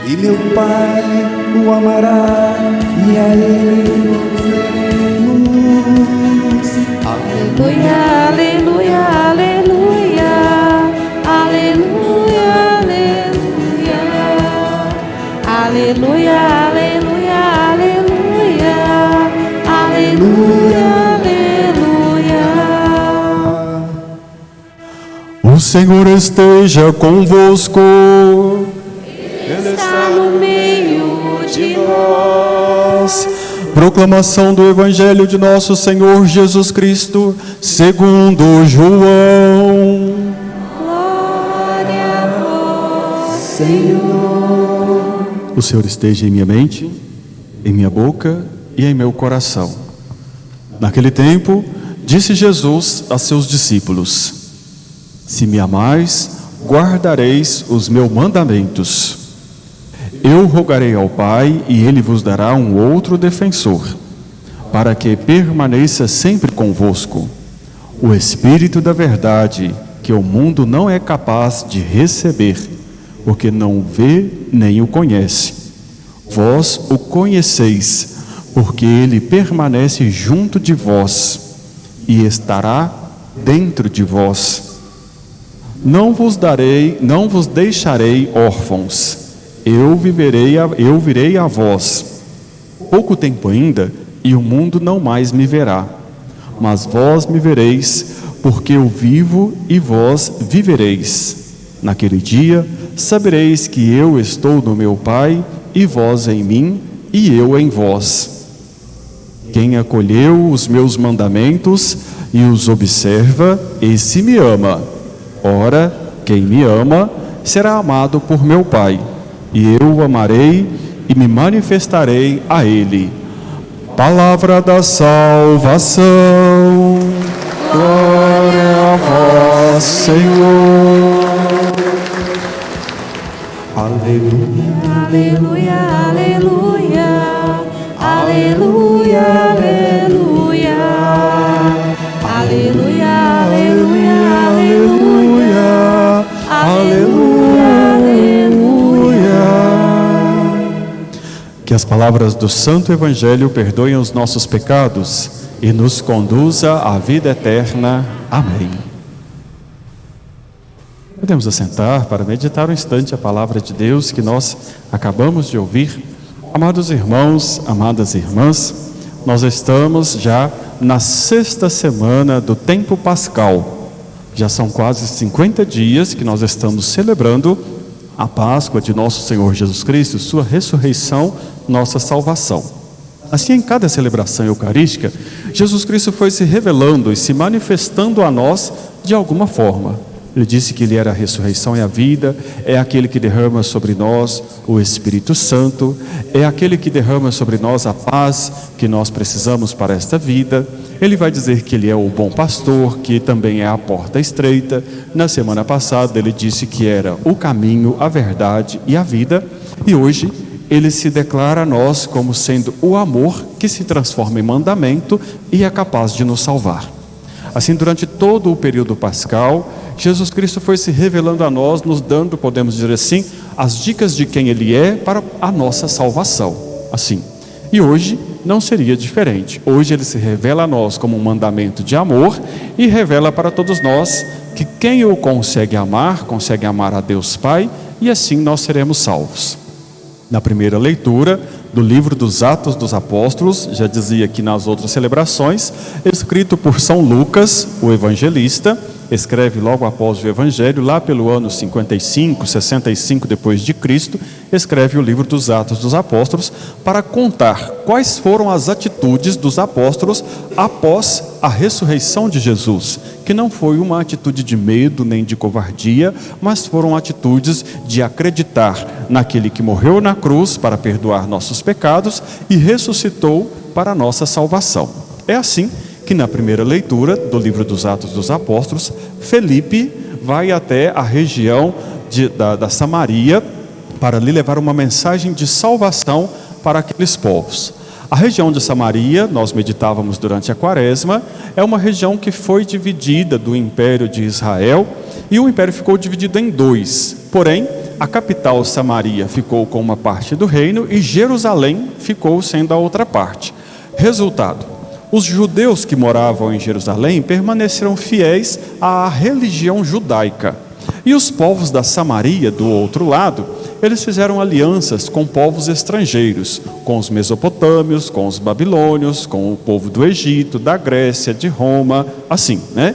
e meu Pai o amará, e a Ele seremos. Aleluia, aleluia, aleluia, aleluia, aleluia, aleluia, aleluia, aleluia, aleluia, aleluia. O Senhor esteja convosco. Ele está no meio de nós. Proclamação do Evangelho de nosso Senhor Jesus Cristo, segundo João. Glória a vós, Senhor. O Senhor esteja em minha mente, em minha boca e em meu coração. Naquele tempo, disse Jesus a seus discípulos: Se me amais, guardareis os meus mandamentos. Eu rogarei ao Pai, e Ele vos dará um outro defensor, para que permaneça sempre convosco, o Espírito da verdade, que o mundo não é capaz de receber, porque não o vê nem o conhece. Vós o conheceis, porque Ele permanece junto de vós, e estará dentro de vós. Não vos deixarei órfãos. Eu virei a vós. Pouco tempo ainda, e o mundo não mais me verá. Mas vós me vereis, porque eu vivo e vós vivereis. Naquele dia, sabereis que eu estou no meu Pai, e vós em mim, e eu em vós. Quem acolheu os meus mandamentos e os observa, esse me ama. Ora, quem me ama, será amado por meu Pai. E eu o amarei e me manifestarei a ele. Palavra da salvação. Glória a vós, Senhor. Aleluia. aleluia, aleluia, aleluia, aleluia, aleluia, aleluia, aleluia, aleluia, aleluia. Que as palavras do Santo Evangelho perdoem os nossos pecados e nos conduza à vida eterna. Amém. Podemos assentar para meditar um instante a palavra de Deus que nós acabamos de ouvir. Amados irmãos, amadas irmãs, nós estamos já na 6ª semana do tempo pascal. Já são quase 50 dias que nós estamos celebrando a Páscoa de nosso Senhor Jesus Cristo, sua ressurreição, nossa salvação. Assim, em cada celebração eucarística, Jesus Cristo foi se revelando e se manifestando a nós de alguma forma. Ele disse que Ele era a ressurreição e a vida, é aquele que derrama sobre nós o Espírito Santo, é aquele que derrama sobre nós a paz que nós precisamos para esta vida. Ele vai dizer que Ele é o bom pastor, que também é a porta estreita. Na semana passada Ele disse que era o caminho, a verdade e a vida. E hoje Ele se declara a nós como sendo o amor que se transforma em mandamento e é capaz de nos salvar. Assim, durante todo o período pascal, Jesus Cristo foi se revelando a nós, nos dando, podemos dizer assim, as dicas de quem Ele é para a nossa salvação. Assim. E hoje não seria diferente. Hoje Ele se revela a nós como um mandamento de amor e revela para todos nós que quem o consegue amar a Deus Pai, e assim nós seremos salvos. Na primeira leitura do livro dos Atos dos Apóstolos, já dizia aqui nas outras celebrações, escrito por São Lucas, o evangelista, escreve logo após o Evangelho, lá pelo ano 55, 65 depois de Cristo, escreve o livro dos Atos dos Apóstolos para contar quais foram as atitudes dos apóstolos após a ressurreição de Jesus, que não foi uma atitude de medo nem de covardia, mas foram atitudes de acreditar naquele que morreu na cruz para perdoar nossos pecados e ressuscitou para a nossa salvação. É assim que na primeira leitura do livro dos Atos dos Apóstolos, Felipe vai até a região da Samaria para lhe levar uma mensagem de salvação para aqueles povos. A região de Samaria, nós meditávamos durante a Quaresma, é uma região que foi dividida do Império de Israel, e o Império ficou dividido em dois. Porém, a capital Samaria ficou com uma parte do reino e Jerusalém ficou sendo a outra parte. Resultado: os judeus que moravam em Jerusalém permaneceram fiéis à religião judaica. E os povos da Samaria, do outro lado, eles fizeram alianças com povos estrangeiros, com os mesopotâmios, com os babilônios, com o povo do Egito, da Grécia, de Roma, assim, né?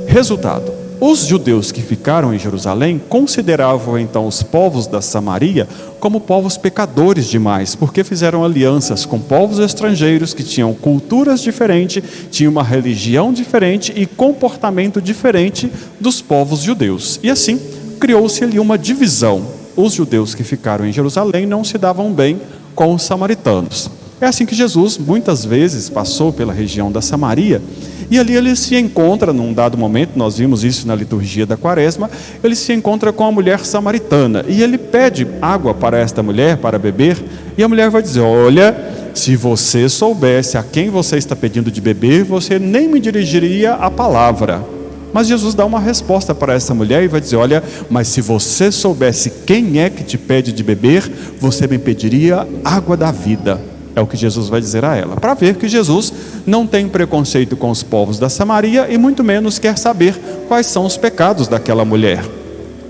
Resultado: os judeus que ficaram em Jerusalém consideravam então os povos da Samaria como povos pecadores demais, porque fizeram alianças com povos estrangeiros que tinham culturas diferentes, tinham uma religião diferente e comportamento diferente dos povos judeus. E assim, criou-se ali uma divisão. Os judeus que ficaram em Jerusalém não se davam bem com os samaritanos. É assim que Jesus muitas vezes passou pela região da Samaria, e ali ele se encontra, num dado momento, nós vimos isso na liturgia da Quaresma, ele se encontra com a mulher samaritana, e ele pede água para esta mulher, para beber, e a mulher vai dizer: olha, se você soubesse a quem você está pedindo de beber, você nem me dirigiria a palavra. Mas Jesus dá uma resposta para essa mulher e vai dizer: olha, mas se você soubesse quem é que te pede de beber, você me pediria água da vida. É o que Jesus vai dizer a ela, para ver que Jesus não tem preconceito com os povos da Samaria e muito menos quer saber quais são os pecados daquela mulher.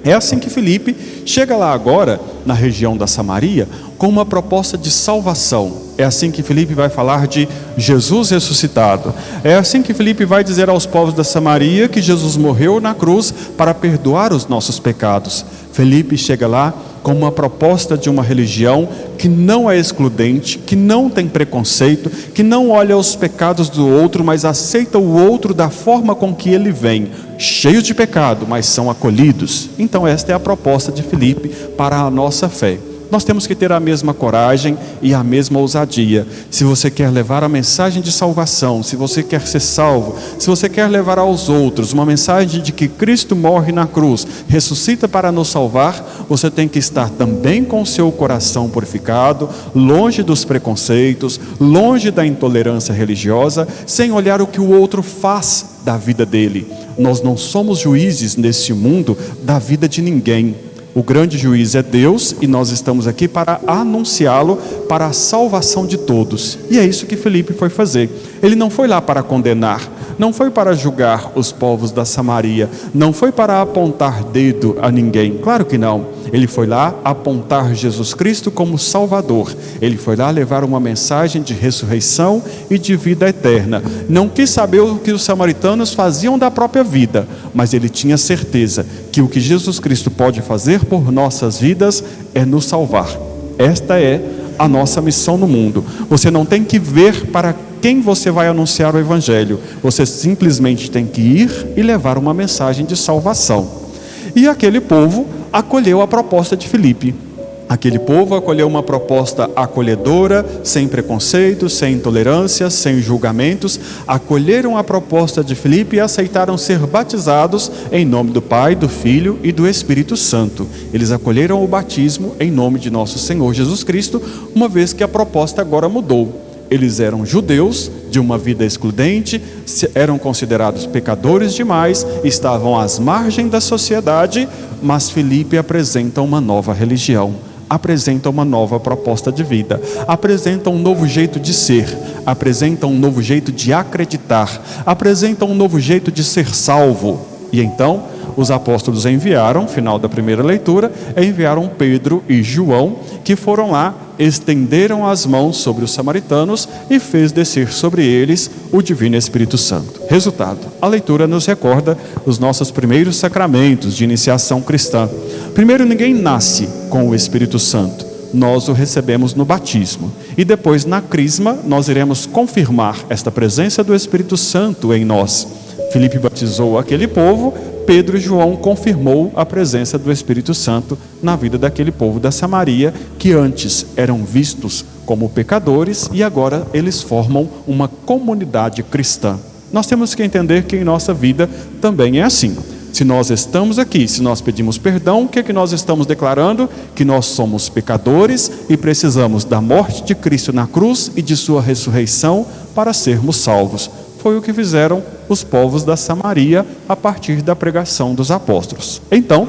É assim que Filipe chega lá agora, na região da Samaria, com uma proposta de salvação. É assim que Filipe vai falar de Jesus ressuscitado. É assim que Filipe vai dizer aos povos da Samaria que Jesus morreu na cruz para perdoar os nossos pecados. Filipe chega lá com uma proposta de uma religião que não é excludente, que não tem preconceito, que não olha os pecados do outro, mas aceita o outro da forma com que ele vem, cheios de pecado, mas são acolhidos. Então esta é a proposta de Filipe para a nossa fé. Nós temos que ter a mesma coragem e a mesma ousadia. Se você quer levar a mensagem de salvação, se você quer ser salvo, se você quer levar aos outros uma mensagem de que Cristo morre na cruz, ressuscita para nos salvar, você tem que estar também com o seu coração purificado, longe dos preconceitos, longe da intolerância religiosa, sem olhar o que o outro faz da vida dele. Nós não somos juízes nesse mundo da vida de ninguém. O grande juiz é Deus e nós estamos aqui para anunciá-lo para a salvação de todos. E é isso que Filipe foi fazer. Ele não foi lá para condenar, não foi para julgar os povos da Samaria, não foi para apontar dedo a ninguém. Claro que não. Ele foi lá apontar Jesus Cristo como Salvador. Ele foi lá levar uma mensagem de ressurreição e de vida eterna. Não quis saber o que os samaritanos faziam da própria vida, mas ele tinha certeza que o que Jesus Cristo pode fazer por nossas vidas é nos salvar. Esta é a nossa missão no mundo. Você não tem que ver para quem você vai anunciar o Evangelho. Você simplesmente tem que ir e levar uma mensagem de salvação. E aquele povo acolheu a proposta de Filipe. Aquele povo acolheu uma proposta acolhedora, sem preconceitos, sem intolerância, sem julgamentos. Acolheram a proposta de Filipe e aceitaram ser batizados em nome do Pai, do Filho e do Espírito Santo. Eles acolheram o batismo em nome de nosso Senhor Jesus Cristo, uma vez que a proposta agora mudou. Eles eram judeus de uma vida excludente, eram considerados pecadores demais, estavam às margens da sociedade, mas Filipe apresenta uma nova religião, apresenta uma nova proposta de vida, apresenta um novo jeito de ser, apresenta um novo jeito de acreditar, apresenta um novo jeito de ser salvo. E então os apóstolos enviaram, final da primeira leitura, enviaram Pedro e João, que foram lá, estenderam as mãos sobre os samaritanos e fez descer sobre eles o Divino Espírito Santo. Resultado: a leitura nos recorda os nossos primeiros sacramentos de iniciação cristã. Primeiro, ninguém nasce com o Espírito Santo, nós o recebemos no batismo. E depois, na crisma, nós iremos confirmar esta presença do Espírito Santo em nós. Filipe batizou aquele povo, Pedro e João confirmou a presença do Espírito Santo na vida daquele povo da Samaria, que antes eram vistos como pecadores e agora eles formam uma comunidade cristã. Nós temos que entender que em nossa vida também é assim. Se nós estamos aqui, se nós pedimos perdão, o que é que nós estamos declarando? Que nós somos pecadores e precisamos da morte de Cristo na cruz e de sua ressurreição para sermos salvos. Foi o que fizeram os povos da Samaria a partir da pregação dos apóstolos. Então,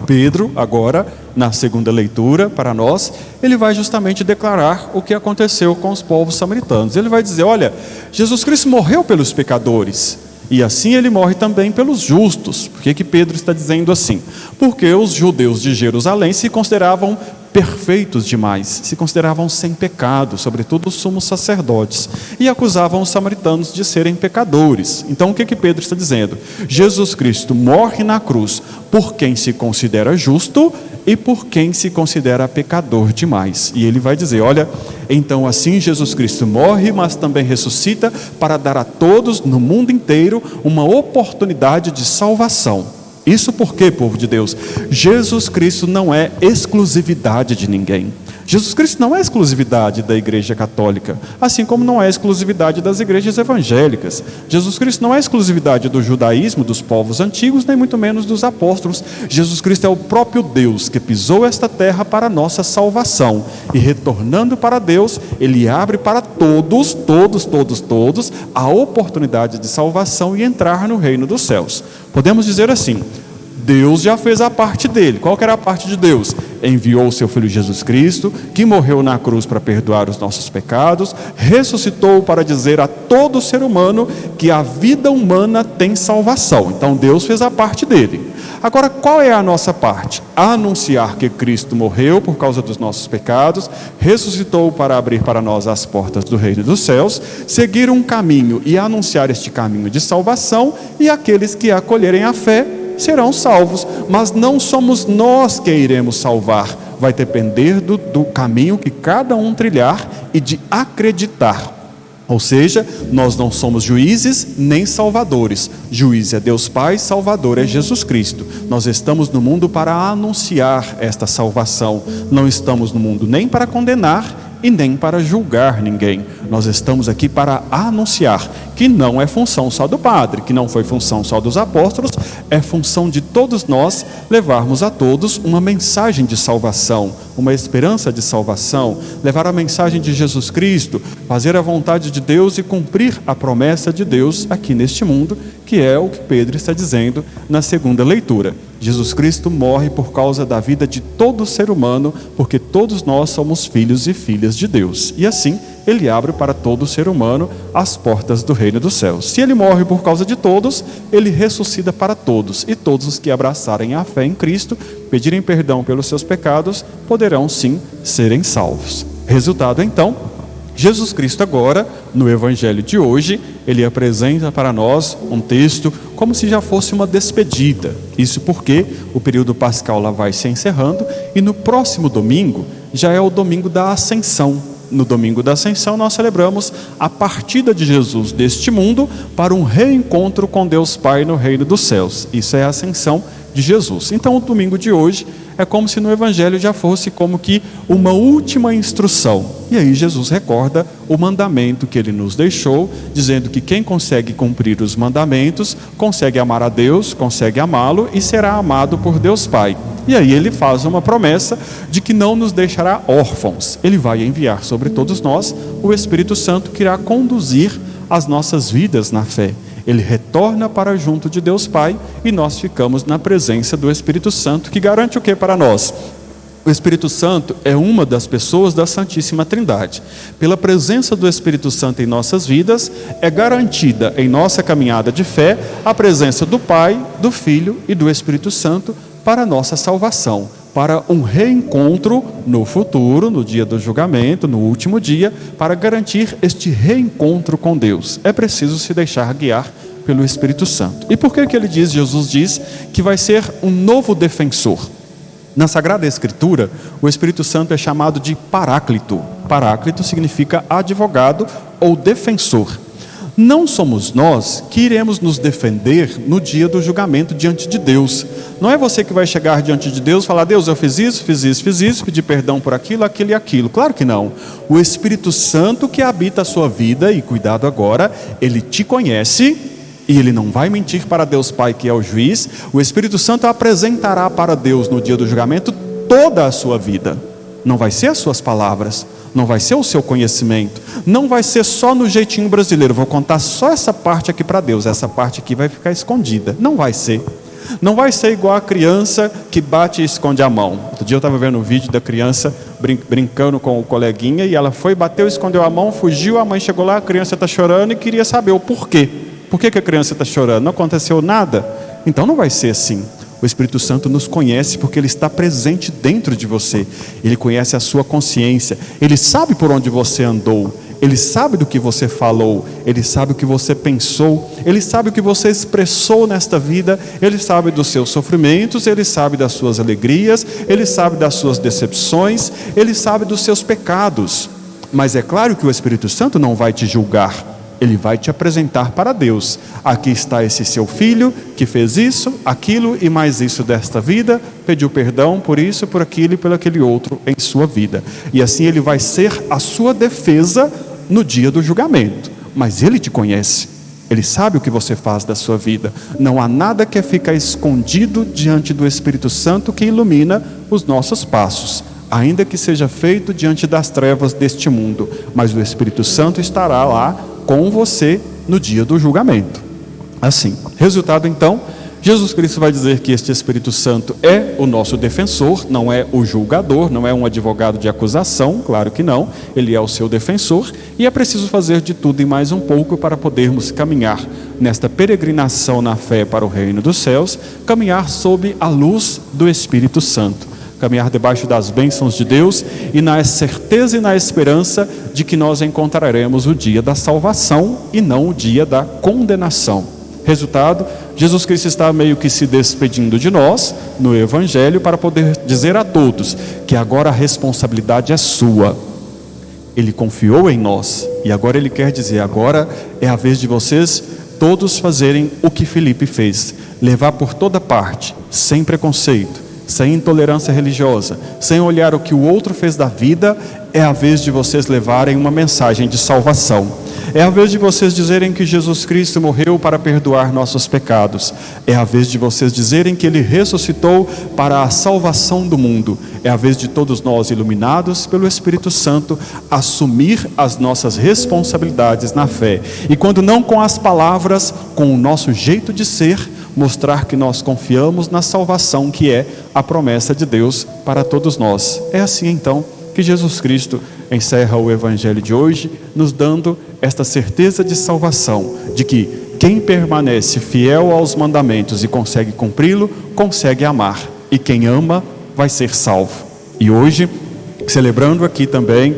Pedro, agora, na segunda leitura, para nós, ele vai justamente declarar o que aconteceu com os povos samaritanos. Ele vai dizer, olha, Jesus Cristo morreu pelos pecadores, e assim ele morre também pelos justos. Por que Pedro está dizendo assim? Porque os judeus de Jerusalém se consideravam perfeitos demais, se consideravam sem pecado, sobretudo os sumos sacerdotes, e acusavam os samaritanos de serem pecadores. Então o que Pedro está dizendo? Jesus Cristo morre na cruz por quem se considera justo e por quem se considera pecador demais. E ele vai dizer, olha, então assim Jesus Cristo morre, mas também ressuscita para dar a todos no mundo inteiro uma oportunidade de salvação. Isso porque, povo de Deus, Jesus Cristo não é exclusividade de ninguém. Jesus Cristo não é exclusividade da Igreja Católica, assim como não é exclusividade das igrejas evangélicas. Jesus Cristo não é exclusividade do judaísmo, dos povos antigos, nem muito menos dos apóstolos. Jesus Cristo é o próprio Deus que pisou esta terra para a nossa salvação. E retornando para Deus, Ele abre para todos a oportunidade de salvação e entrar no reino dos céus. Podemos dizer assim, Deus já fez a parte dele. Qual que era a parte de Deus? Enviou o seu Filho Jesus Cristo, que morreu na cruz para perdoar os nossos pecados, ressuscitou para dizer a todo ser humano que a vida humana tem salvação. Então Deus fez a parte dele. Agora, qual é a nossa parte? Anunciar que Cristo morreu por causa dos nossos pecados, ressuscitou para abrir para nós as portas do reino dos céus, seguir um caminho e anunciar este caminho de salvação, e aqueles que acolherem a fé serão salvos, mas não somos nós que iremos salvar, vai depender do caminho que cada um trilhar e de acreditar. Ou seja, nós não somos juízes nem salvadores. Juiz é Deus Pai, Salvador é Jesus Cristo. Nós estamos no mundo para anunciar esta salvação. Não estamos no mundo nem para condenar e nem para julgar ninguém. Nós estamos aqui para anunciar, que não é função só do padre, que não foi função só dos apóstolos, é função de todos nós levarmos a todos uma mensagem de salvação, uma esperança de salvação, levar a mensagem de Jesus Cristo, fazer a vontade de Deus e cumprir a promessa de Deus aqui neste mundo, que é o que Pedro está dizendo na segunda leitura. Jesus Cristo morre por causa da vida de todo ser humano, porque todos nós somos filhos e filhas de Deus. E assim, Ele abre para todo ser humano as portas do reino dos céus. Se Ele morre por causa de todos, Ele ressuscita para todos. E todos os que abraçarem a fé em Cristo, pedirem perdão pelos seus pecados, poderão sim serem salvos. Resultado então, Jesus Cristo agora, no Evangelho de hoje, Ele apresenta para nós um texto como se já fosse uma despedida. Isso porque o período pascal lá vai se encerrando e no próximo domingo já é o domingo da Ascensão. No domingo da Ascensão nós celebramos a partida de Jesus deste mundo para um reencontro com Deus Pai no reino dos céus. Isso é a Ascensão de Jesus. Então o domingo de hoje é como se no Evangelho já fosse como que uma última instrução. E aí Jesus recorda o mandamento que Ele nos deixou, dizendo que quem consegue cumprir os mandamentos, consegue amar a Deus, consegue amá-lo e será amado por Deus Pai. E aí Ele faz uma promessa de que não nos deixará órfãos. Ele vai enviar sobre todos nós o Espírito Santo que irá conduzir as nossas vidas na fé. Ele retorna para junto de Deus Pai e nós ficamos na presença do Espírito Santo, que garante o que para nós? O Espírito Santo é uma das pessoas da Santíssima Trindade. Pela presença do Espírito Santo em nossas vidas, é garantida em nossa caminhada de fé a presença do Pai, do Filho e do Espírito Santo para a nossa salvação, para um reencontro no futuro, no dia do julgamento, no último dia, para garantir este reencontro com Deus. É preciso se deixar guiar pelo Espírito Santo. E por que ele diz, Jesus diz, que vai ser um novo defensor? Na Sagrada Escritura, o Espírito Santo é chamado de Paráclito. Paráclito significa advogado ou defensor. Não somos nós que iremos nos defender no dia do julgamento diante de Deus. Não é você que vai chegar diante de Deus e falar: Deus, eu fiz isso, pedir perdão por aquilo, aquilo e aquilo. Claro que não. O Espírito Santo que habita a sua vida, e cuidado agora, Ele te conhece e Ele não vai mentir para Deus Pai, que é o juiz. O Espírito Santo apresentará para Deus no dia do julgamento toda a sua vida. Não vai ser as suas palavras, não vai ser o seu conhecimento, não vai ser só no jeitinho brasileiro, vou contar só essa parte aqui para Deus, essa parte aqui vai ficar escondida. Não vai ser. Não vai ser igual a criança que bate e esconde a mão. Outro dia eu estava vendo um vídeo da criança brincando com o coleguinha, e ela foi, bateu, escondeu a mão, fugiu, a mãe chegou lá, a criança está chorando e queria saber o porquê. Por que a criança está chorando? Não aconteceu nada? Então não vai ser assim. O Espírito Santo nos conhece porque Ele está presente dentro de você. Ele conhece a sua consciência. Ele sabe por onde você andou. Ele sabe do que você falou. Ele sabe o que você pensou. Ele sabe o que você expressou nesta vida. Ele sabe dos seus sofrimentos. Ele sabe das suas alegrias. Ele sabe das suas decepções. Ele sabe dos seus pecados. Mas é claro que o Espírito Santo não vai te julgar. Ele vai te apresentar para Deus. Aqui está esse seu filho que fez isso, aquilo e mais isso desta vida, pediu perdão por isso, por aquilo e por aquele outro em sua vida. E assim ele vai ser a sua defesa no dia do julgamento. Mas ele te conhece. Ele sabe o que você faz da sua vida. Não há nada que fica escondido diante do Espírito Santo que ilumina os nossos passos, ainda que seja feito diante das trevas deste mundo. Mas o Espírito Santo estará lá com você no dia do julgamento. Assim, resultado então, Jesus Cristo vai dizer que este Espírito Santo é o nosso defensor, não é o julgador, não é um advogado de acusação, claro que não, ele é o seu defensor, e é preciso fazer de tudo e mais um pouco para podermos caminhar nesta peregrinação na fé para o reino dos céus, caminhar sob a luz do Espírito Santo. Caminhar debaixo das bênçãos de Deus e na certeza e na esperança de que nós encontraremos o dia da salvação e não o dia da condenação. Resultado, Jesus Cristo está meio que se despedindo de nós no Evangelho para poder dizer a todos que agora a responsabilidade é sua. Ele confiou em nós e agora Ele quer dizer, agora é a vez de vocês todos fazerem o que Filipe fez, levar por toda parte, sem preconceito, sem intolerância religiosa, sem olhar o que o outro fez da vida. É a vez de vocês levarem uma mensagem de salvação. É a vez de vocês dizerem que Jesus Cristo morreu para perdoar nossos pecados. É a vez de vocês dizerem que Ele ressuscitou para a salvação do mundo. É a vez de todos nós, iluminados pelo Espírito Santo, assumir as nossas responsabilidades na fé. E quando não com as palavras, com o nosso jeito de ser, mostrar que nós confiamos na salvação que é a promessa de Deus para todos nós. É assim então que Jesus Cristo encerra o Evangelho de hoje, nos dando esta certeza de salvação, de que quem permanece fiel aos mandamentos e consegue cumpri-lo, consegue amar, e quem ama vai ser salvo. E hoje, celebrando aqui também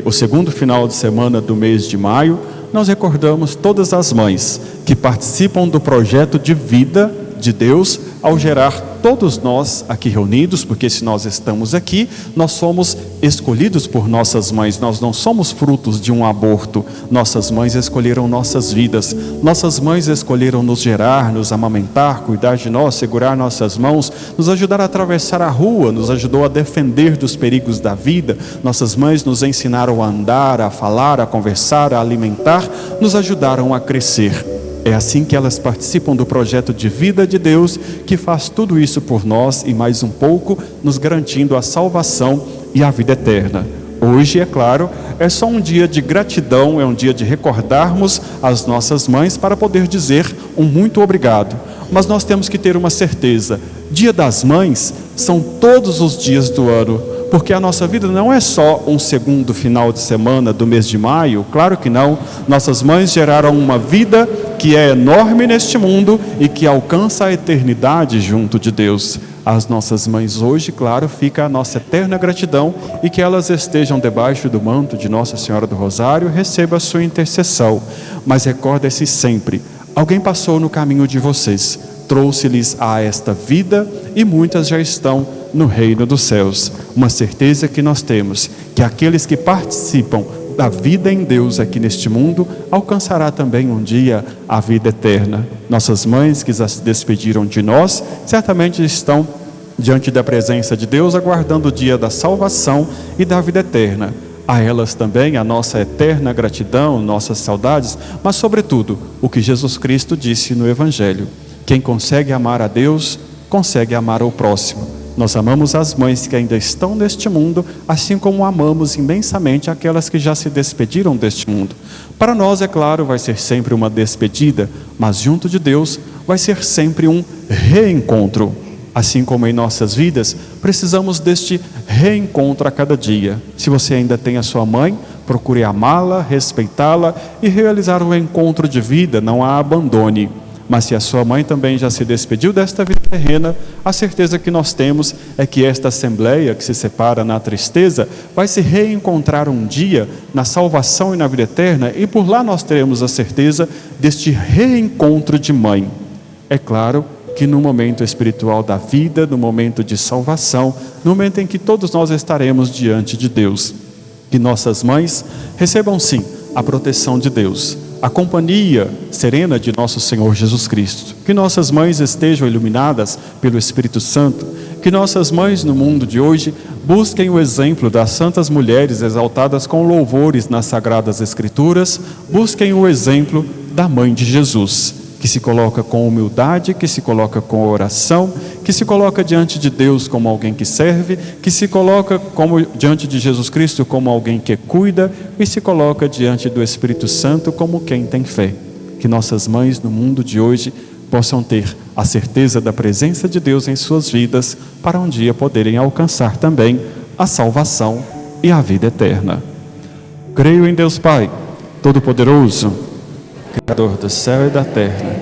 o segundo final de semana do mês de maio, nós recordamos todas as mães que participam do projeto de vida de Deus ao gerar todos nós aqui reunidos, porque se nós estamos aqui, nós somos escolhidos por nossas mães, nós não somos frutos de um aborto. Nossas mães escolheram nossas vidas, nossas mães escolheram nos gerar, nos amamentar, cuidar de nós, segurar nossas mãos, nos ajudar a atravessar a rua, nos ajudou a defender dos perigos da vida. Nossas mães nos ensinaram a andar, a falar, a conversar, a alimentar, nos ajudaram a crescer. É assim que elas participam do projeto de vida de Deus, que faz tudo isso por nós e mais um pouco, nos garantindo a salvação e a vida eterna. Hoje, é claro, é só um dia de gratidão, é um dia de recordarmos as nossas mães para poder dizer um muito obrigado. Mas nós temos que ter uma certeza: Dia das Mães são todos os dias do ano, porque a nossa vida não é só um segundo final de semana do mês de maio, claro que não. Nossas mães geraram uma vida que é enorme neste mundo e que alcança a eternidade junto de Deus. As nossas mães hoje, claro, fica a nossa eterna gratidão e que elas estejam debaixo do manto de Nossa Senhora do Rosário, receba a sua intercessão. Mas recordem-se sempre, alguém passou no caminho de vocês, trouxe-lhes a esta vida e muitas já estão no reino dos céus. Uma certeza que nós temos, que aqueles que participam da vida em Deus aqui neste mundo, alcançará também um dia a vida eterna. Nossas mães que já se despediram de nós, certamente estão diante da presença de Deus, aguardando o dia da salvação e da vida eterna. A elas também a nossa eterna gratidão, nossas saudades, mas sobretudo o que Jesus Cristo disse no Evangelho: quem consegue amar a Deus, consegue amar ao próximo. Nós amamos as mães que ainda estão neste mundo, assim como amamos imensamente aquelas que já se despediram deste mundo. Para nós, é claro, vai ser sempre uma despedida, mas junto de Deus, vai ser sempre um reencontro. Assim como em nossas vidas, precisamos deste reencontro a cada dia. Se você ainda tem a sua mãe, procure amá-la, respeitá-la e realizar um encontro de vida, não a abandone. Mas se a sua mãe também já se despediu desta vida terrena, a certeza que nós temos é que esta assembleia que se separa na tristeza vai se reencontrar um dia na salvação e na vida eterna, e por lá nós teremos a certeza deste reencontro de mãe. É claro que no momento espiritual da vida, no momento de salvação, no momento em que todos nós estaremos diante de Deus, que nossas mães recebam sim a proteção de Deus, a companhia serena de nosso Senhor Jesus Cristo, que nossas mães estejam iluminadas pelo Espírito Santo, que nossas mães no mundo de hoje busquem o exemplo das santas mulheres exaltadas com louvores nas Sagradas Escrituras, busquem o exemplo da mãe de Jesus, que se coloca com humildade, que se coloca com oração, que se coloca diante de Deus como alguém que serve, que se coloca diante de Jesus Cristo como alguém que cuida e se coloca diante do Espírito Santo como quem tem fé. Que nossas mães no mundo de hoje possam ter a certeza da presença de Deus em suas vidas para um dia poderem alcançar também a salvação e a vida eterna. Creio em Deus Pai, Todo-Poderoso, Criador do céu e da terra,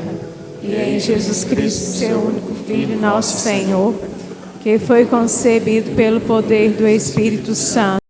E em Jesus Cristo, seu único Filho, nosso Senhor, que foi concebido pelo poder do Espírito Santo,